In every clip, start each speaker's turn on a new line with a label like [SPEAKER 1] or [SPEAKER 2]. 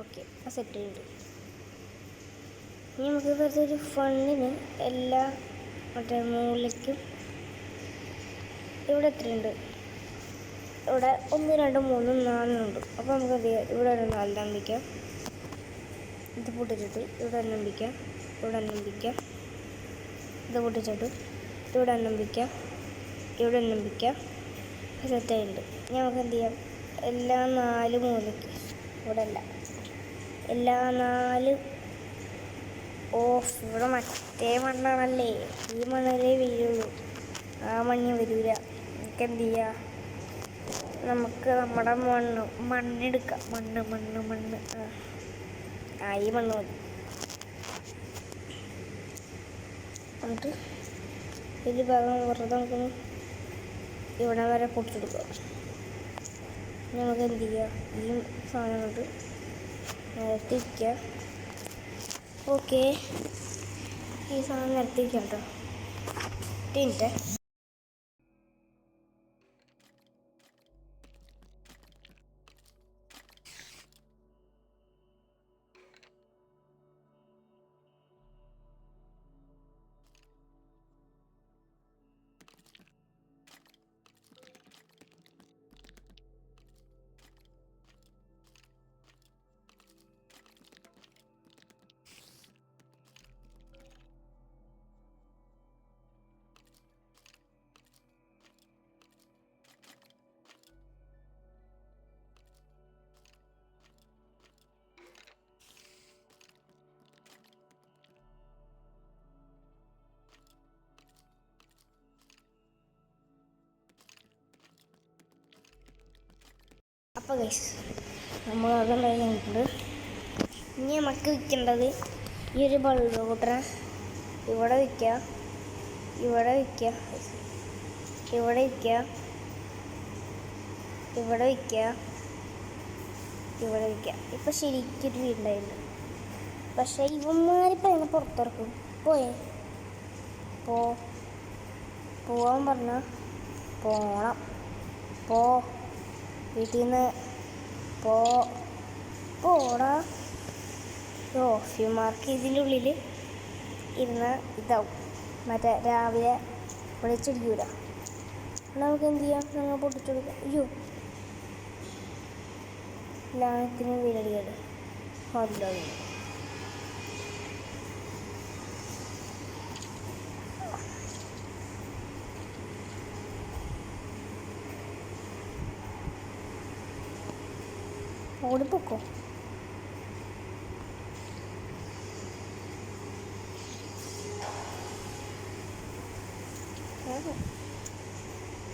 [SPEAKER 1] Okay, ആ set ഉണ്ട്. ഇനി നമുക്ക് വെറുതെ ഒരു ഫണ്ണിന് എല്ലാ മറ്റേ മൂലയ്ക്കും ഇവിടെ എത്രയുണ്ട്? ഇവിടെ 1 2 3 4 ഉണ്ട്. അപ്പോൾ നമുക്ക് എന്ത് ചെയ്യാം, ഇവിടെ ഒരു 4 നമ്പിക്കാം. ഇത് പൊട്ടിച്ചിട്ട് ഇവിടെ നമ്പിക്കാം, ഇവിടെ നമ്പിക്കാം. ഇത് പൊട്ടിച്ചിട്ട് ഇവിടെ നമ്പിക്കാം, ഇവിടെ നമ്പിക്കാം. സെറ്റായിട്ടുണ്ട്. ഇനി നമുക്ക് എന്ത് ചെയ്യാം, എല്ലാ 4 മൂലയ്ക്ക് ഇവിടെ അല്ല, എല്ലാ 4 ഓഫ്. ഇവിടെ മറ്റേ മണ്ണാണല്ലേ, ഈ മണ്ണല്ലേ വീഴുള്ളൂ, ആ മണ്ണ് വരില്ല. നമുക്ക് എന്ത് ചെയ്യാം, നമുക്ക് നമ്മുടെ മണ്ണെടുക്കാം. മണ്ണ് ഈ മണ്ണ് മതി. എന്നിട്ട് ഒരു ഭാഗം വെറുതെ നമുക്കൊന്ന് ഇവിടെ വരെ പൊട്ടിച്ചെടുക്കുക. നമുക്ക് എന്ത് ചെയ്യുക, ഈ സാധനം കൊണ്ട് നിരത്തി വയ്ക്കുക. ഓക്കെ, ഈ സാധനം നിരത്തി വയ്ക്കാം കേട്ടോ. മിനിറ്റ്. അപ്പോൾ ഗൈസ്, നമ്മൾ അതുണ്ടായി കഴിഞ്ഞിട്ടുണ്ട്. ഇനി നമുക്ക് വിൽക്കേണ്ടത് ഈ ഒരു ബൾബ് കൂട്ടണം. ഇവിടെ വിൽക്കുക, ഇവിടെ വിൽക്കുക, ഇവിടെ വിൽക്കുക, ഇവിടെ വിൽക്കുക, ഇവിടെ വിൽക്കുക. ഇപ്പം ശരിക്കൊരു വീടുണ്ടായിരുന്നു. പക്ഷേ ഇവന്മാരിപ്പോൾ അതിനെ പുറത്തിറക്കും. പോവാൻ പറഞ്ഞാൽ പോണം. വീട്ടിൽ നിന്ന് പോടാ. ഇവന്മാർക്ക് ഇതിൻ്റെ ഉള്ളിൽ ഇരുന്ന് ഇതാവും, മറ്റേ രാവിലെ വിളിച്ചിടിക്കൂല. നമുക്ക് എന്ത് ചെയ്യാം, ഞങ്ങൾ പൊട്ടിച്ചു കൊടുക്കാം. അയ്യോ, ലാത്തിന് വീടടിക്കാട് അതിലാവും. ഓടിപ്പോക്കോ.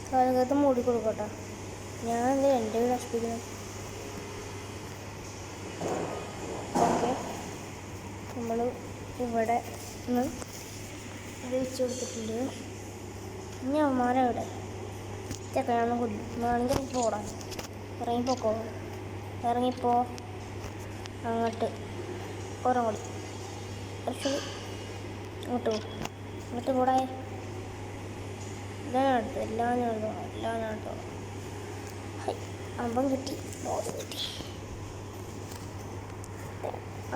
[SPEAKER 1] കഴുകത്ത് മൂടി കൊടുക്കട്ടോ. ഞാൻ എൻ്റെ വീട് നശിപ്പിക്കണം. ഓക്കെ, നമ്മൾ ഇവിടെ നിന്ന് ഇത് വെച്ച് കൊടുത്തിട്ടുണ്ട്. ഇനി അവന്മാരെവിടെ ചെക്കനാന്ന് കൊല്ലും. വേണമെങ്കിൽ പോടാൻ ഇറങ്ങിപ്പോക്കോ. ഇറങ്ങിപ്പോ അങ്ങോട്ട് ഓരങ്ങോട്ട് കുറച്ച് ഇങ്ങോട്ട് പോടാ. എല്ലാം നടത്തോളാം. അമ്പം കിട്ടി, ബോധം കിട്ടി.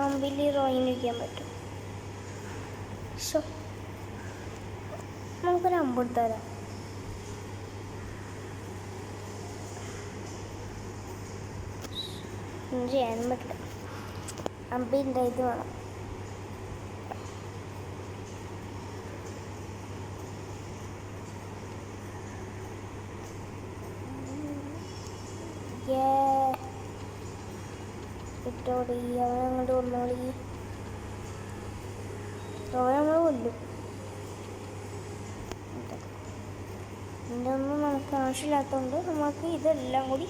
[SPEAKER 1] അമ്പിൽ ഡ്രോയിങ് വയ്ക്കാൻ പറ്റും. നമുക്കൊരു അമ്പെടുത്താലോ. ചെയ്യാനും പറ്റില്ല. അമ്പിൻ്റെ ഇത് വേണം. ഇട്ടോടി അവനങ്ങോട്ട് കൊന്നോളി. നമ്മൾ കൊല്ലും. ഇതിൻ്റെ ഒന്നും നമുക്ക് ആവശ്യമില്ലാത്തതുകൊണ്ട് നമുക്ക് ഇതെല്ലാം കൂടി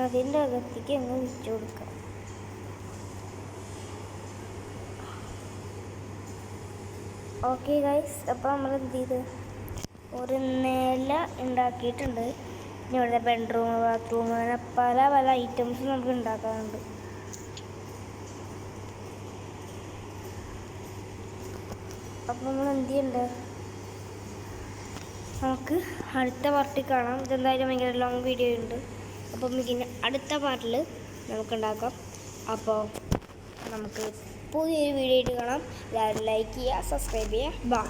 [SPEAKER 1] അതിൻ്റെ അകത്തേക്ക് അങ്ങ് വെച്ചു കൊടുക്കാം. ഓക്കെ ഗൈസ്, അപ്പോൾ നമ്മൾ എന്ത് ചെയ്ത് ഒരു നില ഉണ്ടാക്കിയിട്ടുണ്ട്. ഇനി ഇവിടെ ബെഡ്റൂം, ബാത്റൂം, അങ്ങനെ പല ഐറ്റംസ് നമുക്ക് ഉണ്ടാക്കാറുണ്ട്. അപ്പോൾ നമ്മൾ എന്ത് ചെയ്യണ്ടേ, നമുക്ക് അടുത്ത പാർട്ടിൽ കാണാം. ഇതെന്തായാലും ഭയങ്കര ലോങ് വീഡിയോ ഉണ്ട്. അപ്പം ഇതിന് അടുത്ത പാർട്ടിൽ നമുക്കുണ്ടാക്കാം. അപ്പോൾ നമുക്ക് പുതിയൊരു വീഡിയോ ആയിട്ട് കാണാം. എല്ലാവരും ലൈക്ക് ചെയ്യുക, സബ്സ്ക്രൈബ് ചെയ്യുക. ബൈ.